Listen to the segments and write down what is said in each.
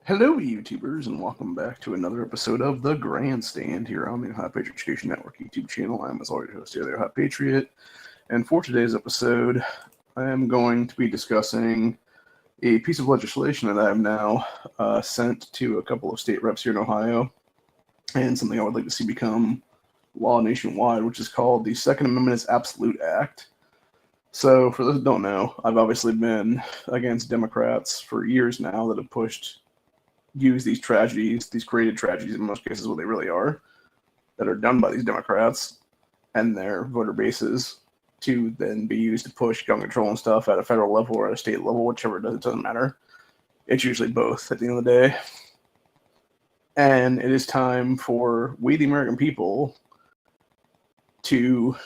Hello, YouTubers, and welcome back to another episode of the Grandstand here on the Ohio Patriot Education Network YouTube channel. I'm, as always, your host here, the Ohio Patriot, and for today's episode, I am going to be discussing a piece of legislation that I have now sent to a couple of state reps here in Ohio, and something I would like to see become law nationwide, which is called the Second Amendment is Absolute Act. So, for those who don't know, I've obviously been against Democrats for years now that have use these tragedies, these created tragedies in most cases, what they really are, that are done by these Democrats and their voter bases to then be used to push gun control and stuff at a federal level or at a state level, whichever it doesn't matter. It's usually both at the end of the day. And it is time for we, the American people, to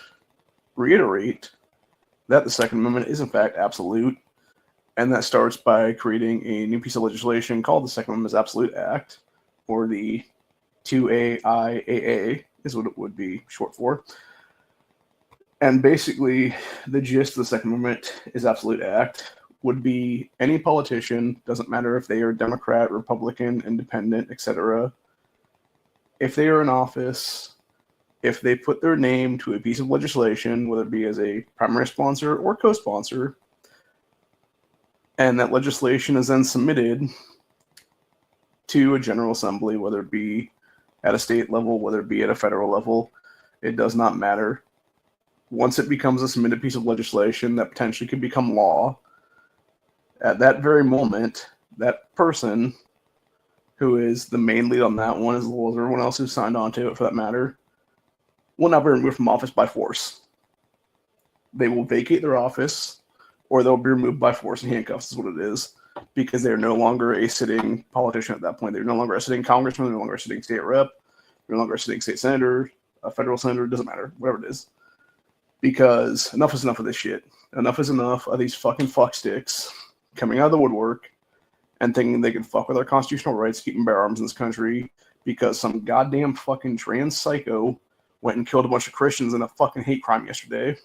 reiterate that the Second Amendment is in fact absolute. And that starts by creating a new piece of legislation called the Second Amendment Absolute Act, or the 2AIAA is what it would be short for. And basically, the gist of the Second Amendment is Absolute Act would be any politician, doesn't matter if they are Democrat, Republican, Independent, etc. If they are in office, if they put their name to a piece of legislation, whether it be as a primary sponsor or co-sponsor, and that legislation is then submitted to a General Assembly, whether it be at a state level, whether it be at a federal level, it does not matter. Once it becomes a submitted piece of legislation that potentially could become law, at that very moment, that person who is the main lead on that one, as well as everyone else who signed on to it for that matter, will now be removed from office by force. They will vacate their office, or they'll be removed by force and handcuffs is what it is, because they're no longer a sitting politician at that point. They're no longer a sitting congressman, they're no longer a sitting state rep, they're no longer a sitting state senator, a federal senator, doesn't matter, whatever it is. Because enough is enough of this shit. Enough is enough of these fucking fucksticks coming out of the woodwork and thinking they can fuck with our constitutional rights, keeping bear arms in this country, because some goddamn fucking trans psycho went and killed a bunch of Christians in a fucking hate crime yesterday.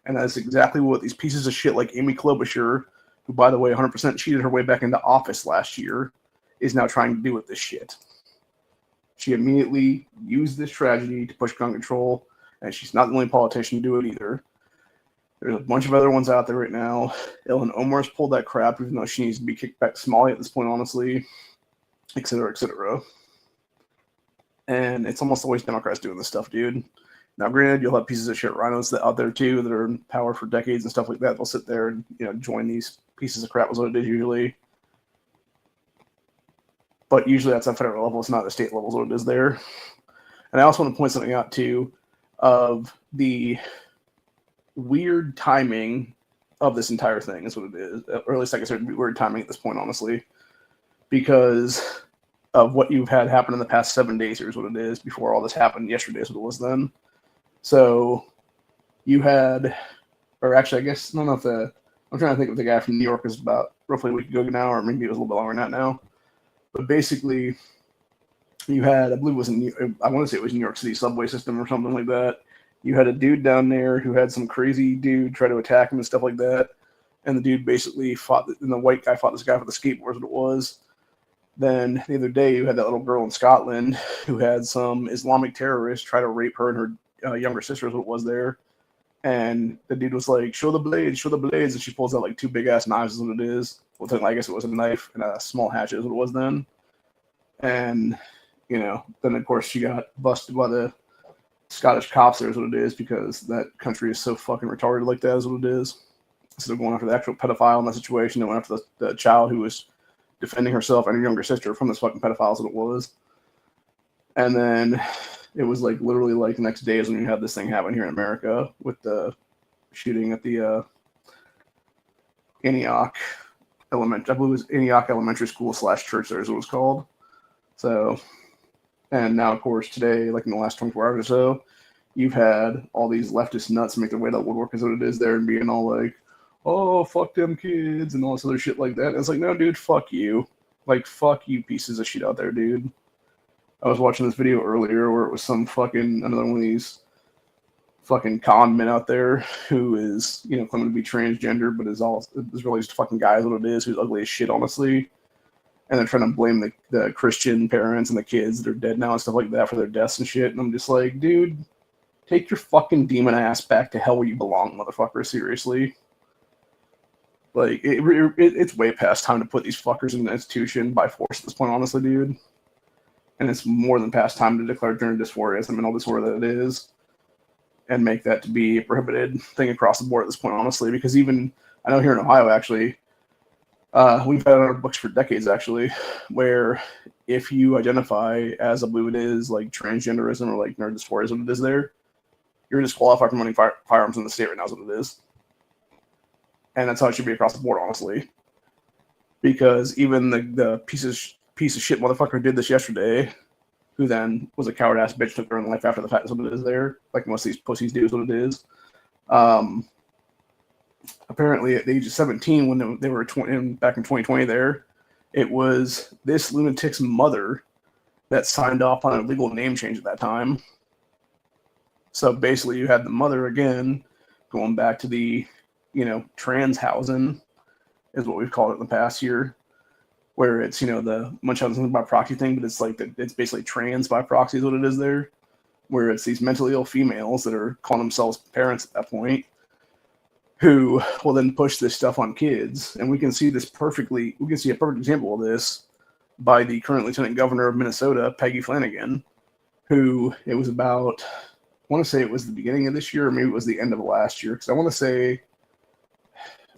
And that's exactly what these pieces of shit like Amy Klobuchar, who, by the way, 100% cheated her way back into office last year, is now trying to do with this shit. She immediately used this tragedy to push gun control, and she's not the only politician to do it either. There's a bunch of other ones out there right now. Ilhan Omar's pulled that crap, even though she needs to be kicked back to Somalia at this point, honestly, et cetera, et cetera. And it's almost always Democrats doing this stuff, dude. Now, granted, you'll have pieces of shit rhinos out there too that are in power for decades and stuff like that. They'll sit there and join these pieces of crap. Was what it is usually, but usually that's at federal level. It's not at the state level. Is what it is there. And I also want to point something out too of the weird timing of this entire thing. Is what it is, or at least I guess it'd be weird timing at this point, honestly, because of what you've had happen in the past 7 days. Here's what it is. Before all this happened yesterday, is what it was then. So you had, or actually, I guess, I don't know if I'm trying to think if the guy from New York is about roughly a week ago now, or maybe it was a little bit longer than that now. But basically, you had, I believe it was I want to say it was New York City subway system or something like that. You had a dude down there who had some crazy dude try to attack him and stuff like that. And the dude basically and the white guy fought this guy for the skateboard, what it was. Then the other day, you had that little girl in Scotland who had some Islamic terrorists try to rape her and her younger sister is what was there, and the dude was like, show the blades, and she pulls out like two big ass knives is what it is. Well, I guess it was a knife and a small hatchet is what it was then. And then of course she got busted by the Scottish cops there is what it is, because that country is so fucking retarded like that is what it is. Instead of going after the actual pedophile in that situation, they went after the child who was defending herself and her younger sister from this fucking pedophile is what it was. And then it was like literally like the next day is when you had this thing happen here in America with the shooting at the Antioch I believe it was Antioch Elementary School / church there is what it was called. So, and now of course today, like in the last 24 hours or so, you've had all these leftist nuts make their way to the woodwork is what it is there and being all like, oh, fuck them kids and all this other shit like that. And it's like, no, dude, fuck you. Like, fuck you pieces of shit out there, dude. I was watching this video earlier where it was another one of these fucking con men out there who is, claiming to be transgender, but is really just a fucking guy is what it is, who's ugly as shit, honestly. and they're trying to blame the Christian parents and the kids that are dead now and stuff like that for their deaths and shit. And I'm just like, dude, take your fucking demon ass back to hell where you belong, motherfucker. Seriously. Like, it's way past time to put these fuckers in an institution by force at this point, honestly, dude. And it's more than past time to declare gender dysphoria and all disorder that it is, and make that to be a prohibited thing across the board at this point, honestly. Because even, I know here in Ohio, actually, we've had in our books for decades, actually, where if you identify as, I believe it is, like transgenderism or like gender dysphoria is what it is there, you're disqualified from owning firearms in the state right now is what it is. And that's how it should be across the board, honestly. Because even the piece of shit motherfucker who did this yesterday, who then was a coward ass bitch, took their own life after the fact, is what it is there. Like most of these pussies do is what it is. Apparently at the age of 17, when they were back in 2020 there, it was this lunatic's mother that signed off on a legal name change at that time. So basically you had the mother again going back to the, trans housing is what we've called it in the past year, where it's, the Munchausen by proxy thing, but it's like it's basically trans by proxy is what it is there, where it's these mentally ill females that are calling themselves parents at that point, who will then push this stuff on kids. And we can see a perfect example of this by the current Lieutenant Governor of Minnesota, Peggy Flanagan, who it was about, I want to say it was the beginning of this year, or maybe it was the end of last year, because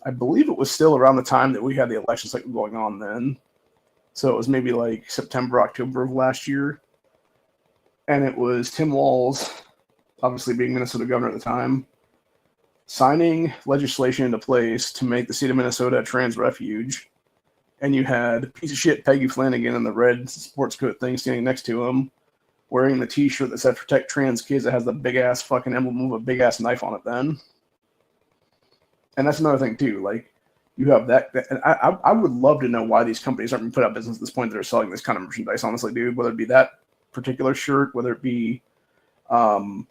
I believe it was still around the time that we had the election cycle going on then. So it was maybe like September, October of last year. And it was Tim Walz, obviously being Minnesota governor at the time, signing legislation into place to make the state of Minnesota a trans refuge. And you had piece of shit Peggy Flanagan in the red sports coat thing standing next to him, wearing the t-shirt that said protect trans kids that has the big ass fucking emblem of a big ass knife on it then. And that's another thing too. Like, you have that and I would love to know why these companies aren't being put out of business at this point that are selling this kind of merchandise, honestly, dude. Whether it be that particular shirt, whether it be the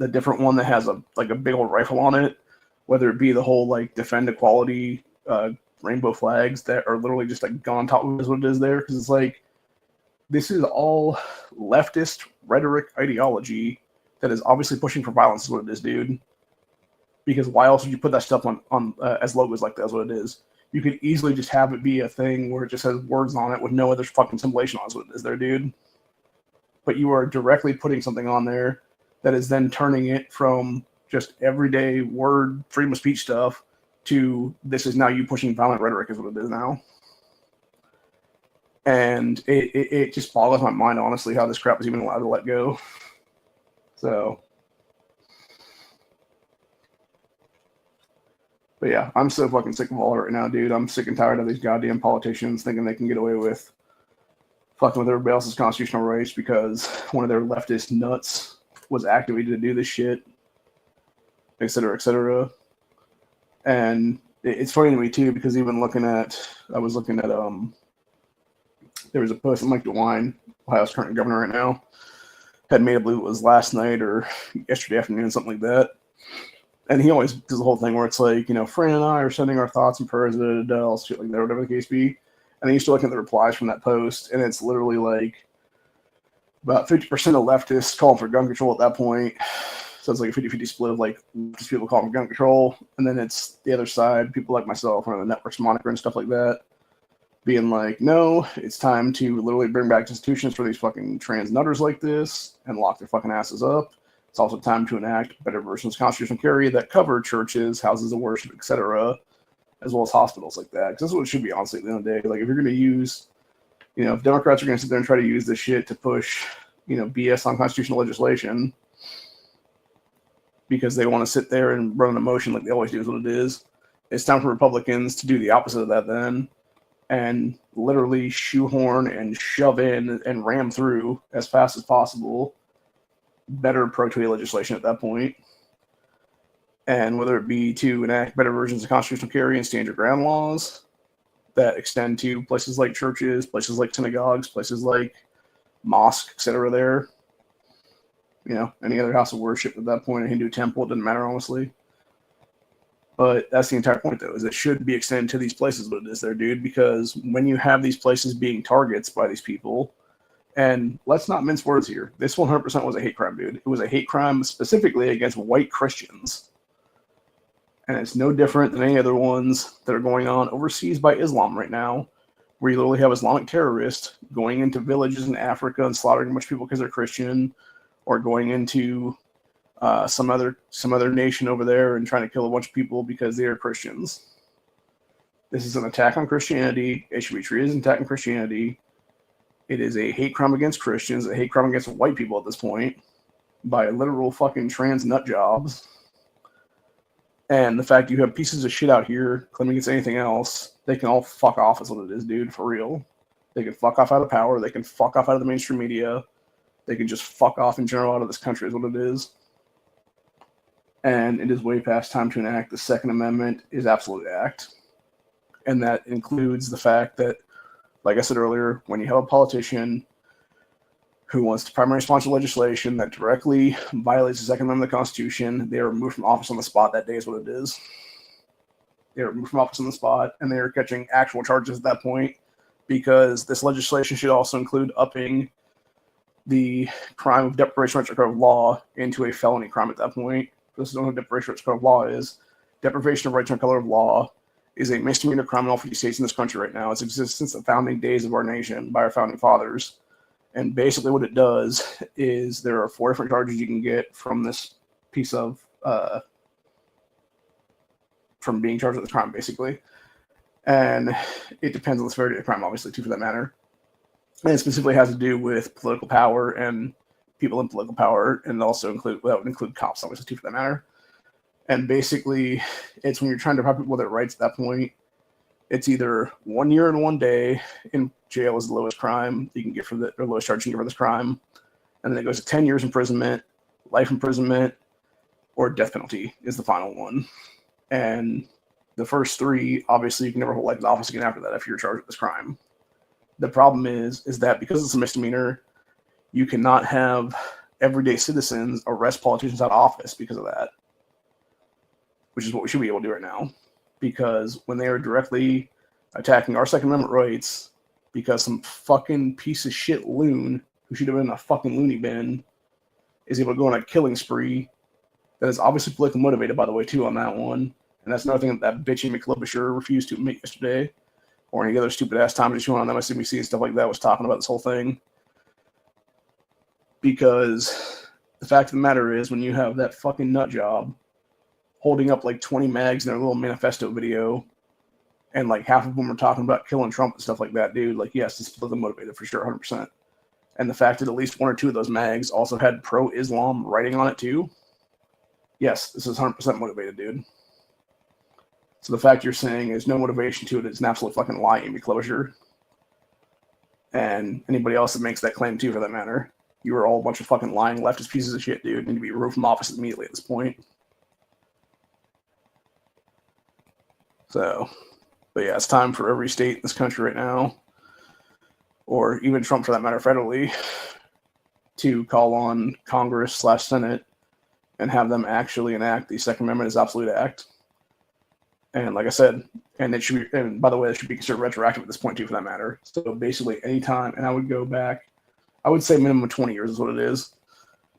different one that has a big old rifle on it, whether it be the whole like defend equality rainbow flags that are literally just like gone on top of it is what it is there. Because it's like, this is all leftist rhetoric ideology that is obviously pushing for violence is what it is, dude. Because why else would you put that stuff on as logos like that? That's what it is. You could easily just have it be a thing where it just has words on it with no other fucking symbolization on it. Is what it is there, dude. But you are directly putting something on there that is then turning it from just everyday word freedom of speech stuff to this is now you pushing violent rhetoric is what it is now. And it just boggles my mind, honestly, how this crap is even allowed to let go. So... But yeah, I'm so fucking sick of all of it right now, dude. I'm sick and tired of these goddamn politicians thinking they can get away with fucking with everybody else's constitutional rights because one of their leftist nuts was activated to do this shit, et cetera, et cetera. And it's funny to me too because I was looking at there was a post that Mike DeWine, Ohio's current governor right now, had made, I believe it was last night or yesterday afternoon, something like that. And he always does the whole thing where it's like, Fran and I are sending our thoughts and prayers, all shit like that, whatever the case be. And I used to look at the replies from that post, and it's literally like about 50% of leftists calling for gun control at that point. So it's like a 50-50 split of like just people calling for gun control. And then it's the other side, people like myself, or the network's moniker and stuff like that, being like, no, it's time to literally bring back institutions for these fucking trans nutters like this and lock their fucking asses up. It's also time to enact better versions of constitutional carry that cover churches, houses of worship, etc., as well as hospitals like that. Because that's what it should be, honestly, at the end of the day. Like, if you're going to use, if Democrats are going to sit there and try to use this shit to push, BS on constitutional legislation because they want to sit there and run an emotion like they always do is what it is, it's time for Republicans to do the opposite of that then and literally shoehorn and shove in and ram through as fast as possible better pro-choice legislation at that point. And whether it be to enact better versions of constitutional carry and stand your ground laws that extend to places like churches, places like synagogues, places like mosques, etc. there. Any other house of worship at that point, a Hindu temple, it doesn't matter, honestly. But that's the entire point, though, is it should be extended to these places, but it is there, dude, because when you have these places being targets by these people, and let's not mince words here, this 100% was a hate crime, dude. It was a hate crime specifically against white Christians. And it's no different than any other ones that are going on overseas by Islam right now, where you literally have Islamic terrorists going into villages in Africa and slaughtering a bunch of people because they're Christian, or going into some other nation over there and trying to kill a bunch of people because they are Christians. This is an attack on Christianity. It should be treated as an attack on Christianity. It is a hate crime against Christians, a hate crime against white people at this point, by literal fucking trans nut jobs. And the fact you have pieces of shit out here claiming against anything else, they can all fuck off is what it is, dude, for real. They can fuck off out of power. They can fuck off out of the mainstream media. They can just fuck off in general out of this country is what it is. And it is way past time to enact the Second Amendment is absolute act. And that includes the fact that, like I said earlier, when you have a politician who wants to primarily sponsor legislation that directly violates the Second Amendment of the Constitution, they are removed from office on the spot. That day is what it is. They are removed from office on the spot, and they are catching actual charges at that point, because this legislation should also include upping the crime of deprivation of rights of law into a felony crime at that point. This is what deprivation of rights of law is. Deprivation of rights on color of law is a misdemeanor crime in all 50 states in this country right now. It's existed since the founding days of our nation by our founding fathers. And basically what it does is there are 4 different charges you can get from this piece of, from being charged with this crime, basically. And it depends on the severity of the crime, obviously, too, for that matter. And it specifically has to do with political power and people in political power, and also that would include cops, obviously, too, for that matter. And basically, it's when you're trying to deprive people of their rights at that point, it's either 1 year and 1 day in jail is the lowest crime you can get for or lowest charge you can get for this crime. And then it goes to 10 years imprisonment, life imprisonment, or death penalty is the final one. And the first 3, obviously, you can never hold life in office again after that if you're charged with this crime. The problem is that because it's a misdemeanor, you cannot have everyday citizens arrest politicians out of office because of that, which is what we should be able to do right now. Because when they are directly attacking our Second Amendment rights because some fucking piece of shit loon who should have been in a fucking loony bin is able to go on a killing spree that is obviously politically motivated, by the way, too, on that one. And that's another thing that bitchy McLibisher refused to admit yesterday, or any other stupid-ass Tommy show on MSNBC and stuff like that was talking about this whole thing. Because the fact of the matter is, when you have that fucking nut job holding up like 20 mags in their little manifesto video, and like half of them are talking about killing Trump and stuff like that, dude, like, yes, it's politically motivated for sure, 100%. And the fact that at least 1 or 2 of those mags also had pro-Islam writing on it too, yes, this is 100% motivated, dude. So the fact you're saying there's no motivation to it is an absolute fucking lie, Amy Klobuchar. And anybody else that makes that claim too, for that matter. You are all a bunch of fucking lying leftist pieces of shit, dude. Need to be removed from office immediately at this point. So, but yeah, it's time for every state in this country right now, or even Trump for that matter, federally, to call on Congress/Senate and have them actually enact the Second Amendment as absolute act. And like I said, and it should be, and by the way, it should be considered retroactive at this point too, for that matter. So basically, any time, and I would go back, I would say minimum of 20 years is what it is,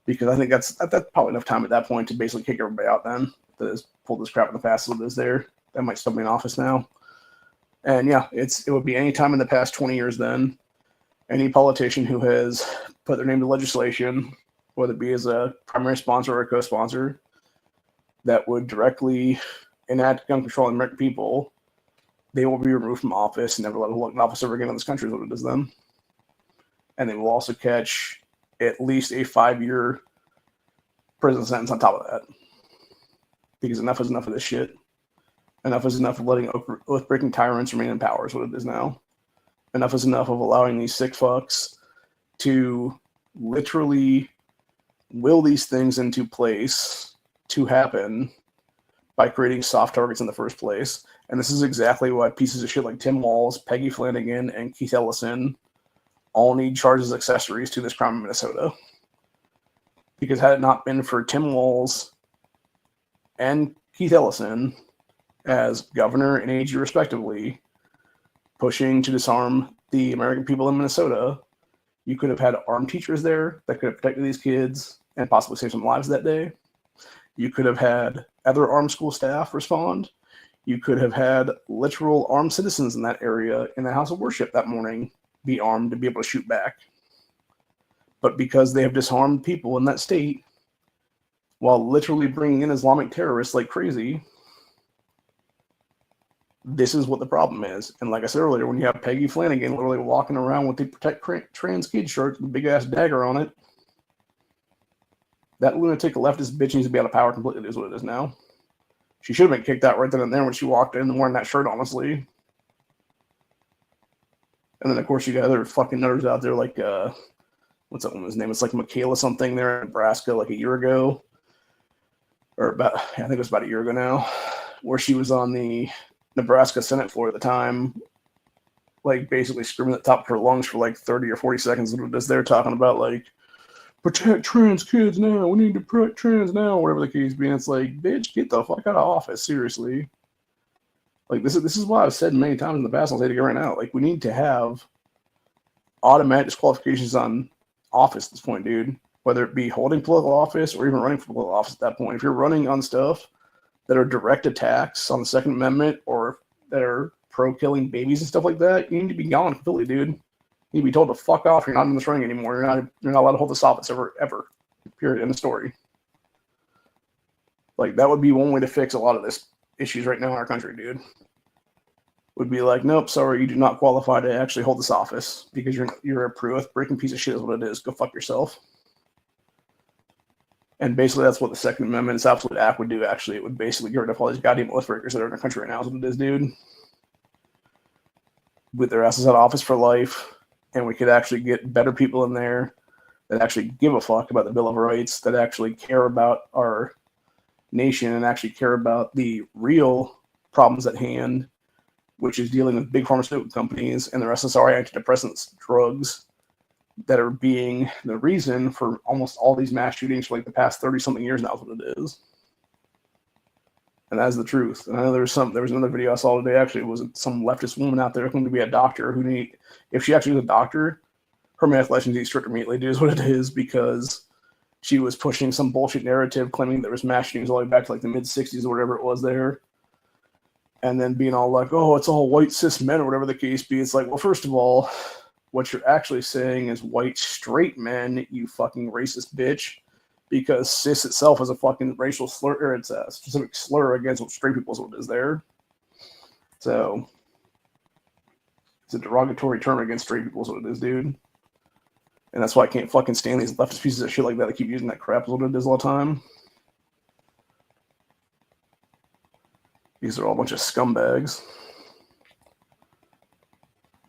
because I think that's probably enough time at that point to basically kick everybody out. Then that has pulled this crap in the past as it is there. That might still be in office now. And yeah, it would be any time in the past 20 years. Then any politician who has put their name to legislation, whether it be as a primary sponsor or a co-sponsor, that would directly enact gun control on the American people, they will be removed from office and never let a look in office ever again in this country is what it is then. And they will also catch at least a 5-year prison sentence on top of that. Because enough is enough of this shit. Enough is enough of letting oath-breaking tyrants remain in power is what it is now. Enough is enough of allowing these sick fucks to literally will these things into place to happen by creating soft targets in the first place. And this is exactly why pieces of shit like Tim Walz, Peggy Flanagan, and Keith Ellison all need charges accessories to this crime in Minnesota. Because had it not been for Tim Walz and Keith Ellison, as governor and AG respectively, pushing to disarm the American people in Minnesota. You could have had armed teachers there that could have protected these kids and possibly saved some lives that day. You could have had other armed school staff respond. You could have had literal armed citizens in that area in the house of worship that morning be armed to be able to shoot back. But because they have disarmed people in that state while literally bringing in Islamic terrorists like crazy, this is what the problem is. And like I said earlier, when you have Peggy Flanagan literally walking around with the Protect Trans Kids shirt with a big-ass dagger on it, that lunatic leftist bitch needs to be out of power completely, is what it is now. She should have been kicked out right then and there when she walked in wearing that shirt, honestly. And then, of course, you got other fucking nutters out there like, what's that woman's name? It's like Michaela something there in Nebraska like a year ago. Or about, I think it was about a year ago now, where she was on the Nebraska Senate floor at the time, like basically screaming at the top of her lungs for like 30 or 40 seconds as they're talking about like, protect trans kids now, we need to protect trans now, whatever the case be. And it's like, bitch, get the fuck out of office, seriously. Like, this is why I've said many times in the past, I'll say it again right now, like, we need to have automatic disqualifications on office at this point, dude. Whether it be holding political office or even running for political office at that point. If you're running on stuff that are direct attacks on the Second Amendment or that are pro-killing babies and stuff like that, you need to be gone completely, dude. You need to be told to fuck off. You're not in this running anymore. You're not allowed to hold this office ever. Period. End of story. Like, that would be one way to fix a lot of this issues right now in our country, dude. Would be like, nope, sorry, you do not qualify to actually hold this office because you're a breaking piece of shit is what it is. Go fuck yourself. And basically that's what the Second Amendment, its absolute act would do, actually. It would basically get rid of all these goddamn oath breakers that are in our country right now is what it is, dude. With their asses out of office for life, and we could actually get better people in there that actually give a fuck about the Bill of Rights, that actually care about our nation and actually care about the real problems at hand, which is dealing with big pharmaceutical companies and their SSRI antidepressants drugs that are being the reason for almost all these mass shootings for like the past 30-something years now is what it is. And that's the truth. And I know there was another video I saw today, actually, it was some leftist woman out there claiming to be a doctor if she actually was a doctor, her medical license needs stripped immediately, dude, is what it is, because she was pushing some bullshit narrative claiming there was mass shootings all the way back to like the mid-60s or whatever it was there. And then being all like, oh, it's all white cis men or whatever the case be. It's like, well, first of all, what you're actually saying is white straight men, you fucking racist bitch. Because cis itself is a fucking racial slur, or it's a specific slur against straight people is what it is there. So, it's a derogatory term against straight people is what it is, dude. And that's why I can't fucking stand these leftist pieces of shit like that. They keep using that crap is what it is all the time. These are all a bunch of scumbags.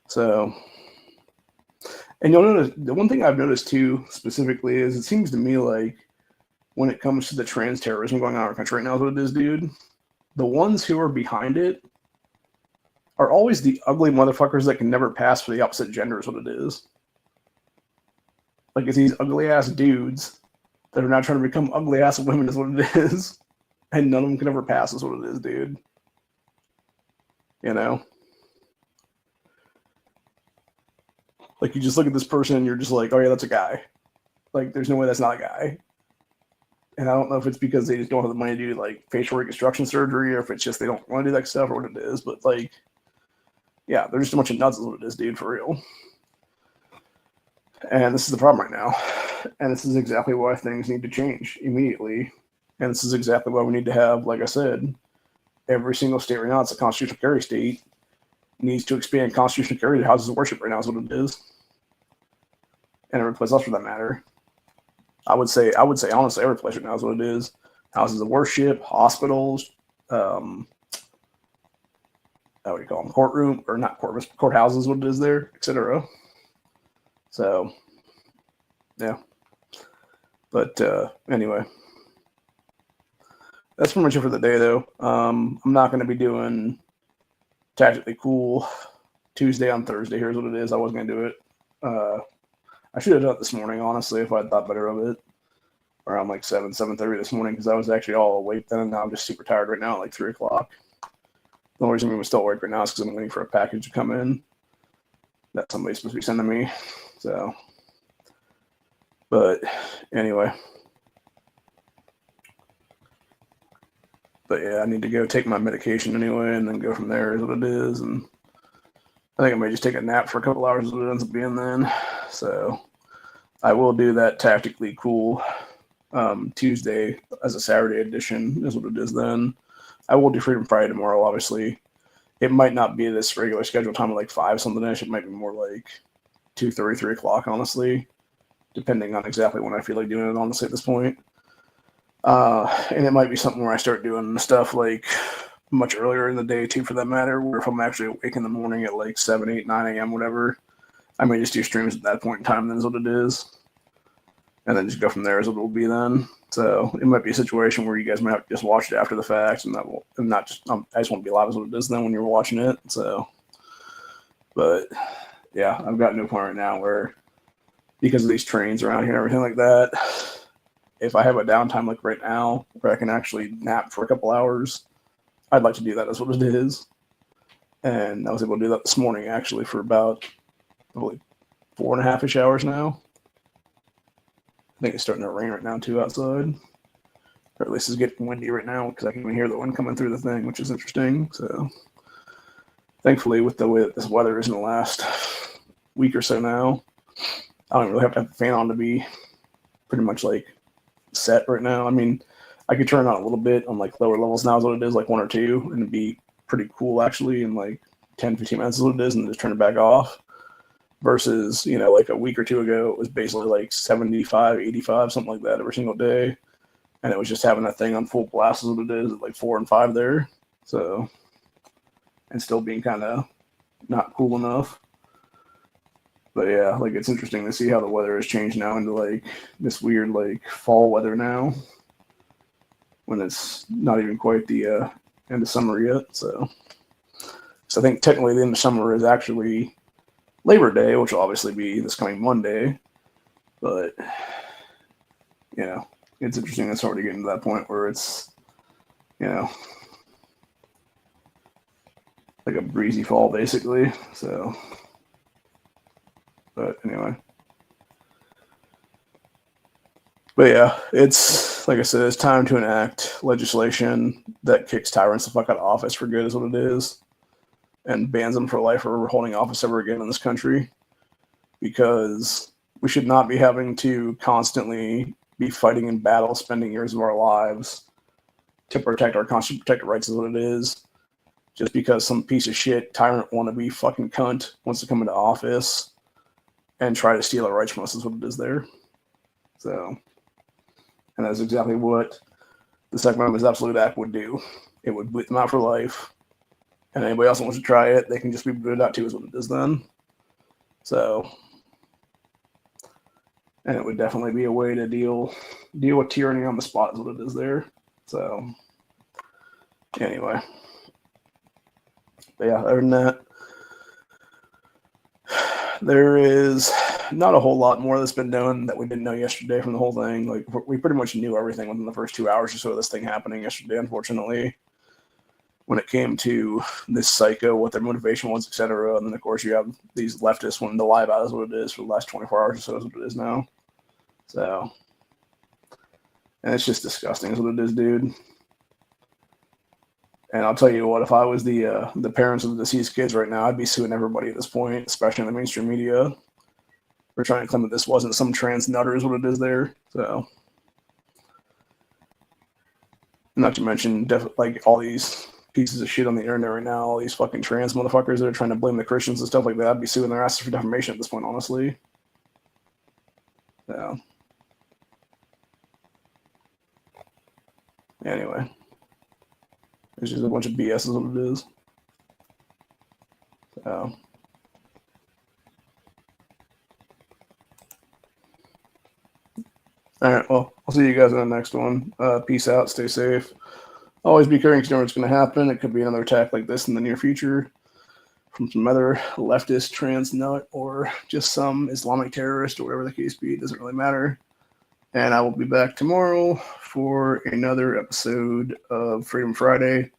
So, and you'll notice, the one thing I've noticed too, specifically, is it seems to me like when it comes to the trans terrorism going on in our country right now is what it is, dude. The ones who are behind it are always the ugly motherfuckers that can never pass for the opposite gender is what it is. Like, it's these ugly-ass dudes that are now trying to become ugly-ass women is what it is. And none of them can ever pass is what it is, dude. You know? Like, you just look at this person and you're just like, oh yeah, that's a guy. Like, there's no way that's not a guy. And I don't know if it's because they just don't have the money to do, like, facial reconstruction surgery, or if it's just they don't want to do that stuff, or what it is. But, like, yeah, they're just a bunch of nuts is what it is, dude, for real. And this is the problem right now. And this is exactly why things need to change immediately. And this is exactly why we need to have, like I said, every single state right now, it's a constitutional carry state, needs to expand constitutional carry to houses of worship right now is what it is. And every place else for that matter. I would say honestly, every place right now is what it is. Houses of worship, hospitals, what do you call them? Courtroom, or not courtrooms, courthouses, what it is there, etc. So, yeah. But anyway. That's pretty much it for the day, though. I'm not going to be doing Tactically Cool Tuesday on Thursday. Here's what it is. I wasn't going to do it. I should have done it this morning, honestly, if I'd thought better of it. Around like 7:30 this morning, because I was actually all awake then, and now I'm just super tired right now at like 3 o'clock. The only reason I'm still at work right now is because I'm waiting for a package to come in that somebody's supposed to be sending me. So, but anyway. But yeah, I need to go take my medication anyway, and then go from there is what it is. And I think I may just take a nap for a couple hours is what it ends up being then. So I will do that Tactically Cool Tuesday as a Saturday edition is what it is then. I will do Freedom Friday tomorrow, obviously. It might not be this regular scheduled time of like 5 something-ish. It might be more like 2:30, 3 o'clock, honestly, depending on exactly when I feel like doing it, honestly, at this point. And it might be something where I start doing stuff like much earlier in the day too, for that matter, where if I'm actually awake in the morning at like 7, 8, 9 a.m., whatever, I may just do streams at that point in time, then is what it is. And then just go from there is what it will be then. So it might be a situation where you guys might have to just watch it after the fact, and that will, and not just, I just won't be live as what it is then when you're watching it. So, but yeah, I've got no point right now where, because of these trains around here and everything like that, if I have a downtime like right now where I can actually nap for a couple hours, I'd like to do that. That's what it is. And I was able to do that this morning actually for about probably 4.5-ish hours now. I think it's starting to rain right now too outside. Or at least it's getting windy right now because I can even hear the wind coming through the thing, which is interesting. So thankfully, with the way that this weather is in the last week or so now, I don't really have to have the fan on to be pretty much like set right now. I mean, I could turn it on a little bit on like lower levels now is what it is, like 1 or 2, and it'd be pretty cool actually in like 10, 15 minutes is what it is, and just turn it back off. Versus, you know, like a week or 2 ago, it was basically like 75, 85, something like that every single day. And it was just having that thing on full blast is what it is, at like 4 and 5 there. So, and still being kind of not cool enough. But yeah, like it's interesting to see how the weather has changed now into like this weird like fall weather now, when it's not even quite the end of summer yet. So I think technically the end of summer is actually Labor Day, which will obviously be this coming Monday. But you know, it's interesting it's already getting to that point where it's, you know, like a breezy fall basically. So, but anyway. But yeah, it's like I said, it's time to enact legislation that kicks tyrants the fuck out of office for good is what it is, and bans them for life for holding office ever again in this country, because we should not be having to constantly be fighting in battle, spending years of our lives to protect our constitutional protected rights is what it is, just because some piece of shit tyrant wannabe fucking cunt wants to come into office and try to steal our rights from us is what it is there. So, and that's exactly what the Second Amendment's Absolute Act would do. It would boot them out for life. And anybody else that wants to try it, they can just be booted out too, is what it is then. So, and it would definitely be a way to deal with tyranny on the spot is what it is there. So, anyway. But yeah, other than that, there is not a whole lot more that's been done that we didn't know yesterday from the whole thing. Like, we pretty much knew everything within the first 2 hours or so of this thing happening yesterday, unfortunately, when it came to this psycho, what their motivation was, etc. And then, of course, you have these leftists wanting to lie about is what it is for the last 24 hours or so is what it is now. So, and it's just disgusting is what it is, dude. And I'll tell you what, if I was the parents of the deceased kids right now, I'd be suing everybody at this point, especially in the mainstream media, for trying to claim that this wasn't some trans nutter is what it is there. So, not to mention, like all these pieces of shit on the internet right now, all these fucking trans motherfuckers that are trying to blame the Christians and stuff like that, I'd be suing their asses for defamation at this point, honestly. So, anyway. It's just a bunch of BS is what it is. So, all right, well, I'll see you guys in the next one. Peace out, stay safe. Always be caring because you know what's going to happen. It could be another attack like this in the near future from some other leftist trans nut or just some Islamic terrorist or whatever the case be. It doesn't really matter. And I will be back tomorrow for another episode of Freedom Friday.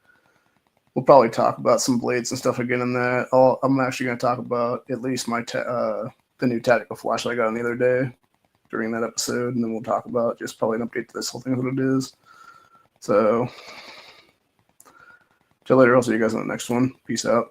we'll probably talk about some blades and stuff again in that. I'm actually going to talk about at least the new tactical flashlight I got on the other day during that episode, and then we'll talk about just probably an update to this whole thing, what it is. So, till later. I'll see you guys on the next one. Peace out.